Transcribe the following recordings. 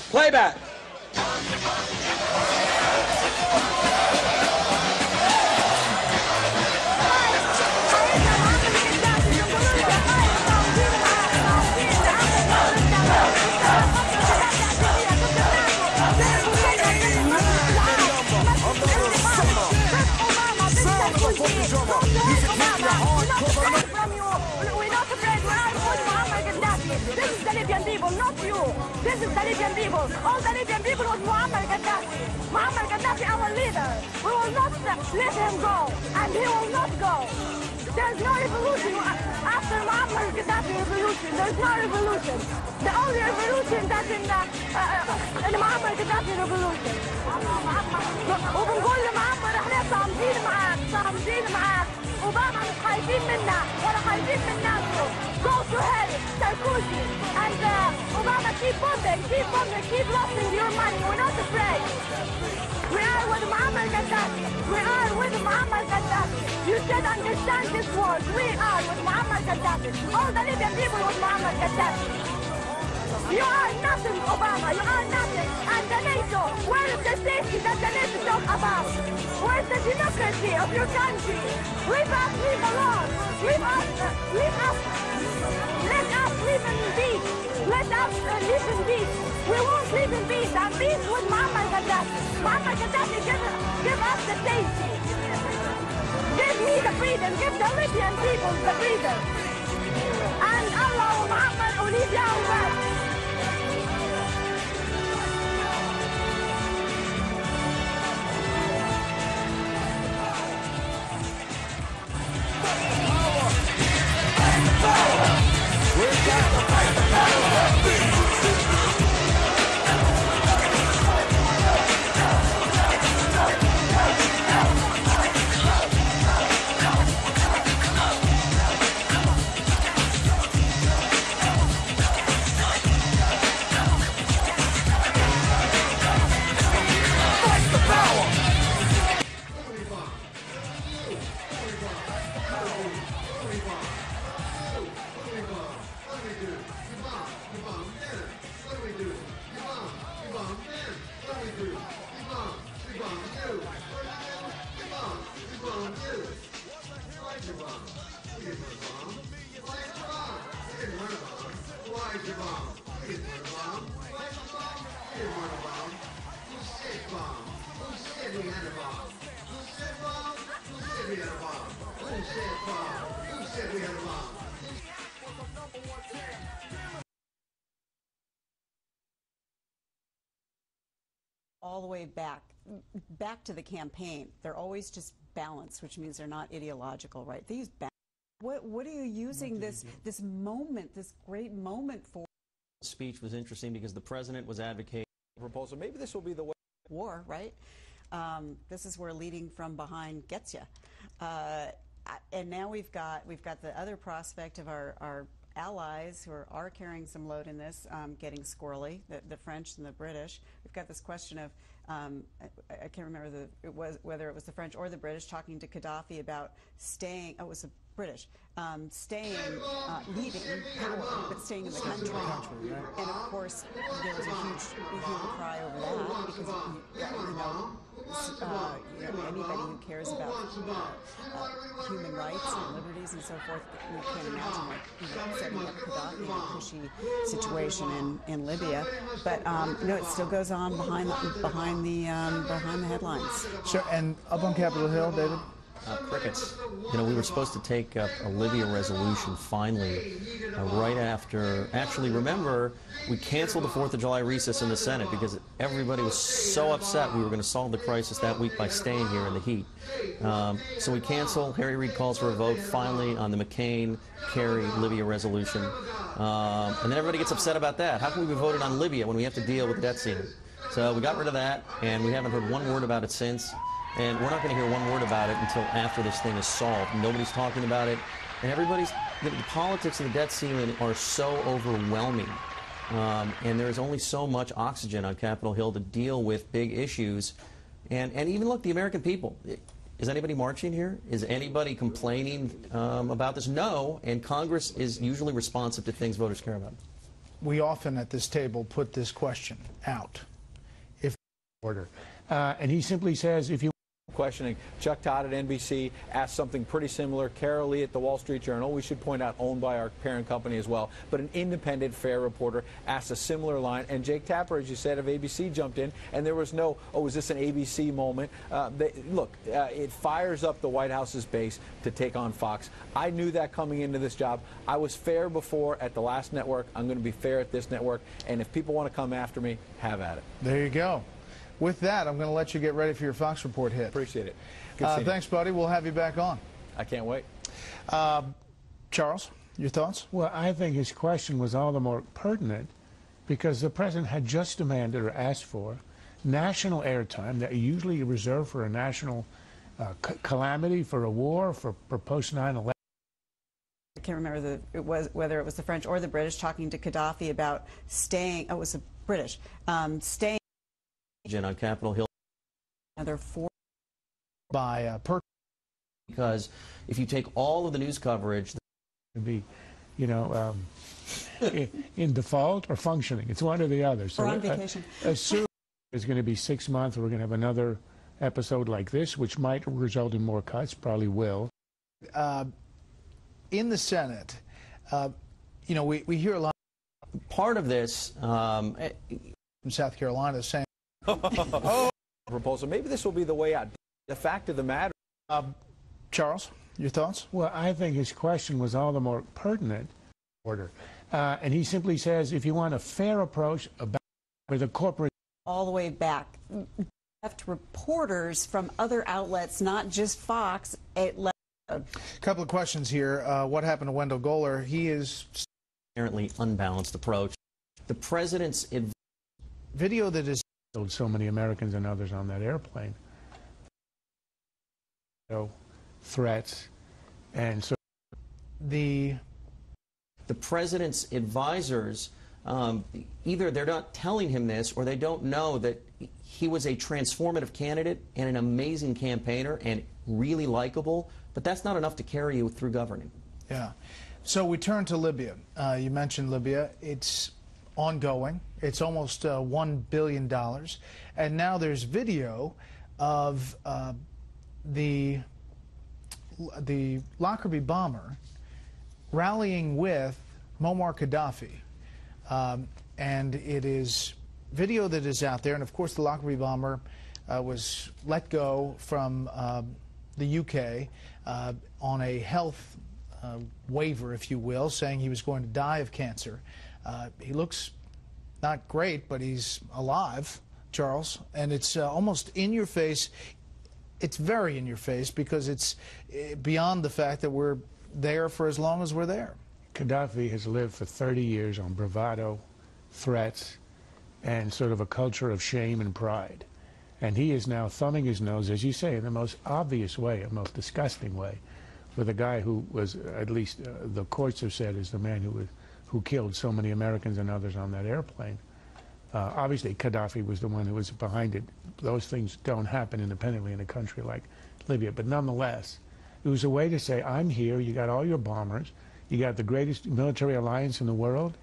Playback. This is the Libyan people, not you. This is the Libyan people. All the Libyan people was Muammar Gaddafi. Muammar Gaddafi, our leader. We will not let him go, and he will not go. There's no revolution after Muammar Gaddafi revolution. There's no revolution. The only revolution that's in the Muammar Gaddafi revolution. وبنقول لمعمر احنا صامدين معاك اوباما مش خايفين منا ولا خايفين من ناسه. Go to hell, Sarkozy, and Obama, keep bombing, keep losing your money. We're not afraid. We are with Muammar Gaddafi. We are with Muammar Gaddafi. You should understand this word. We are with Muammar Gaddafi. All the Libyan people with Muammar Gaddafi. You are nothing, Obama. You are nothing. And the Nato, where is the safety that the Nato talk about? Where's the democracy of your country? Leave us, leave alone. Leave us, leave us. Let us live in peace. Let us live in peace. We won't live in peace. And peace with Muammar Gaddafi. Muammar Gaddafi, give us the safety. Give me the freedom. Give the Libyan people the freedom. And Allah, Muammar, Libya, all the way back to the campaign. They're always just balanced, which means they're not ideological, right? They use balance. What are you using this moment, this great moment for? Speech was interesting because the president was advocating proposal. Maybe this will be the way. War, right? This is where leading from behind gets you. And now we've got the other prospect of our allies who are carrying some load in this, getting squirrely, the French and the British. We've got this question of, I can't remember whether it was the French or the British talking to Gaddafi about staying, oh, it was the British, leaving power, but staying in the country. And of course, there was a huge cry over that because, anybody who cares about human rights and liberties and so forth, you can't imagine setting up Gaddafi in a cushy situation in Libya. But it still goes on behind the headlines. Sure. And up on Capitol Hill, David. Crickets. We were supposed to take up a Libya resolution finally right after. Actually, remember, we canceled the 4th of July recess in the Senate because everybody was so upset we were going to solve the crisis that week by staying here in the heat. So we canceled. Harry Reid calls for a vote finally on the McCain-Kerry Libya resolution. And then everybody gets upset about that. How can we be voted on Libya when we have to deal with the debt ceiling? So we got rid of that, and we haven't heard one word about it since. And we're not going to hear one word about it until after this thing is solved. Nobody's talking about it. And the politics of the debt ceiling are so overwhelming. And there's only so much oxygen on Capitol Hill to deal with big issues. And even look, the American people. Is anybody marching here? Is anybody complaining about this? No. And Congress is usually responsive to things voters care about. we often at this table put this question out. If order, and he simply says, if you questioning. Chuck Todd at NBC asked something pretty similar. Carol Lee at the Wall Street Journal, we should point out owned by our parent company as well, but an independent, fair reporter asked a similar line. And Jake Tapper, as you said, of ABC jumped in, and there was no, oh, is this an ABC moment? It fires up the White House's base to take on Fox. I knew that coming into this job. I was fair before at the last network. I'm going to be fair at this network, and if people want to come after me, have at it. There you go. With that, I'm going to let you get ready for your Fox Report hit. Appreciate it. Thanks, buddy. We'll have you back on. I can't wait. Charles, your thoughts? Well, I think his question was all the more pertinent because the president had just demanded or asked for national airtime that usually reserved for a national calamity, for a war, for post 9/11. I can't remember whether it was the French or the British talking to Gaddafi about staying. Oh, it was the British staying on Capitol Hill. Another 4 by because if you take all of the news coverage, be, in default or functioning, it's one or the other. So or on vacation. Assume it's going to be 6 months. We're going to have another episode like this, which might result in more cuts. Probably will. In the Senate, we hear a lot. Part of this From South Carolina saying. Proposal. Maybe this will be the way out. The fact of the matter. Charles, your thoughts? Well, I think his question was all the more pertinent. Order, and he simply says, if you want a fair approach about with a corporate. All the way back, left reporters from other outlets, not just Fox. It left. A couple of questions here. What happened to Wendell Goler? He is apparently unbalanced approach. The president's video that is. Killed so many Americans and others on that airplane. Threats, and so the president's advisors either they're not telling him this or they don't know that he was a transformative candidate and an amazing campaigner and really likable, but that's not enough to carry you through governing. Yeah. So we turn to Libya. You mentioned Libya. It's ongoing. It's almost $1 billion. And now there's video of the Lockerbie bomber rallying with Muammar Gaddafi. And it is video that is out there. And, of course, the Lockerbie bomber was let go from the UK on a health waiver, if you will, saying he was going to die of cancer. He looks not great, but he's alive, Charles, and it's almost in your face. It's very in your face because it's beyond the fact that we're there for as long as we're there. Gaddafi has lived for 30 years on bravado, threats, and sort of a culture of shame and pride. And he is now thumbing his nose, as you say, in the most obvious way, a most disgusting way, with a guy who was, at least the courts have said, is the man who killed so many Americans and others on that airplane. Obviously, Gaddafi was the one who was behind it. Those things don't happen independently in a country like Libya. But nonetheless, it was a way to say, I'm here, you got all your bombers, you got the greatest military alliance in the world,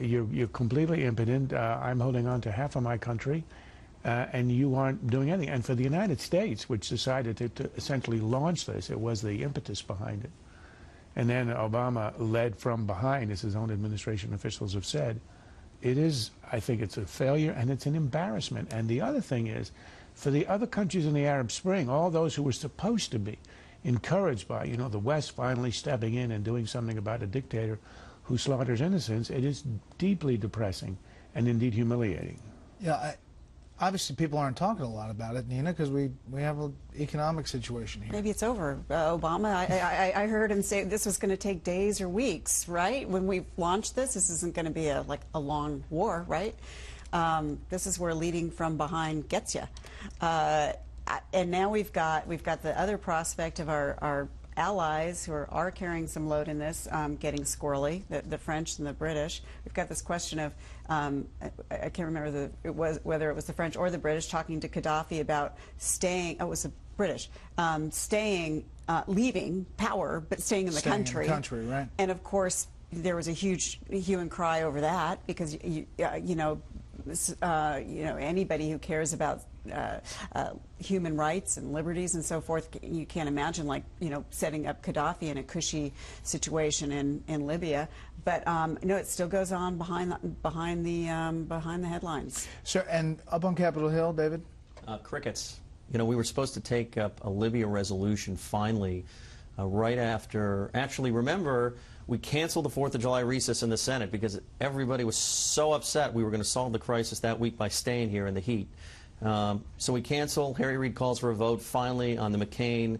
you're completely impotent, I'm holding on to half of my country, and you aren't doing anything. And for the United States, which decided to essentially launch this, it was the impetus behind it. And then Obama led from behind, as his own administration officials have said. It is, I think it's a failure and it's an embarrassment. And the other thing is, for the other countries in the Arab Spring, all those who were supposed to be encouraged by, the West finally stepping in and doing something about a dictator who slaughters innocents, it is deeply depressing and indeed humiliating. Yeah, obviously people aren't talking a lot about it, Nina, because we have an economic situation here. Maybe it's over. Obama, I heard him say this was going to take days or weeks, right? When we launched this isn't going to be like a long war, right? This is where leading from behind gets you. And now we've got the other prospect of our allies who are carrying some load in this, getting squirrely, the French and the British. We've got this question of, I can't remember whether it was the French or the British talking to Gaddafi about staying, oh, it was the British, leaving power, but staying in the country. In the country, right. And of course, there was a huge hue and cry over that because anybody who cares about human rights and liberties and so forth, you can't imagine, like, setting up Gaddafi in a cushy situation in Libya. But no, it still goes on behind the headlines. So, and up on Capitol Hill, David? Crickets. We were supposed to take up a Libya resolution finally right after. Actually, remember, we canceled the 4th of July recess in the Senate because everybody was so upset we were going to solve the crisis that week by staying here in the heat. So we cancel. Harry Reid calls for a vote finally on the McCain